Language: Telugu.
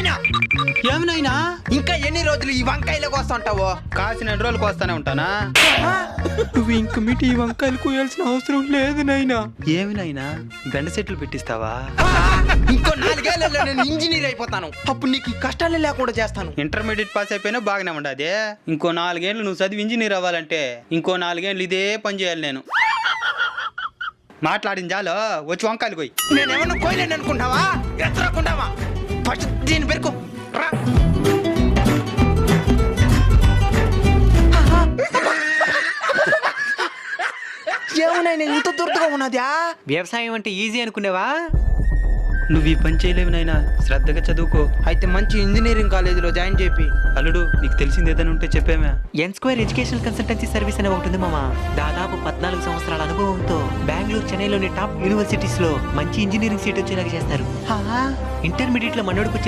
నాయనా ఏమి నాయనా? ఇంకా ఎన్ని రోజులు ఈ వంకాయలకు వస్తుంటావో? కాసిన రోజులకు వస్తానే ఉంటానా? నువ్వు ఇంక మీటి ఈ వంకాయలు కోయాల్సిన అవసరం లేదు నాయనా. ఏమి నాయనా, బెండ చెట్లు పెట్టిస్తావా? ఇంకో 4 ఏళ్లలో నేను ఇంజనీర్ అయిపోతాను. అప్పుడు నీకు ఈ కష్టాలే లేకుండా చేస్తాను. ఇంటర్మీడియట్ పాస్ అయిపోయినా బాగానే ఉండదు. ఇంకో 4 ఏళ్ళు నువ్వు చదివి ఇంజనీర్ అవ్వాలంటే ఇంకో 4 ఏళ్ళు ఇదే పని చేయాలి నేను. మాట్లాడింది చాలు, వచ్చి వంకాయలు కోయి. నేనేమన్నా కోయలేను అనుకుంటావా? ఎత్తరాకుంటావా? ఫస్ట్ దీని పెరుకు రా. ఏమన్నా ఇంత దుర్దుగా ఉన్నదా? వ్యవసాయం అంటే ఈజీ అనుకునేవా? నువ్వు ఈ పని చేయలేవు నాయనా, శ్రద్ధగా చదువుకో. అయితే మంచి ఇంజనీరింగ్ కాలేజీలో జాయిన్ చేపి. అల్లుడు, నీకు తెలిసింది ఏదైనా ఉంటే చెప్పేమే. ఎన్ స్క్వేర్ ఎడ్యుకేషనల్ కన్సల్టెన్సీ సర్వీస్ అనే ఒకటి ఉంది మామ. దాదాపు 14 సంవత్సరాల అనుభవంతో బెంగళూరు, చెన్నైలోని టాప్ యూనివర్సిటీస్ లో మంచి ఇంజనీరింగ్ సీట్ వచ్చేలాగా చేస్తారు. ఇంటర్మీడియట్ లో మనోడికి వచ్చిన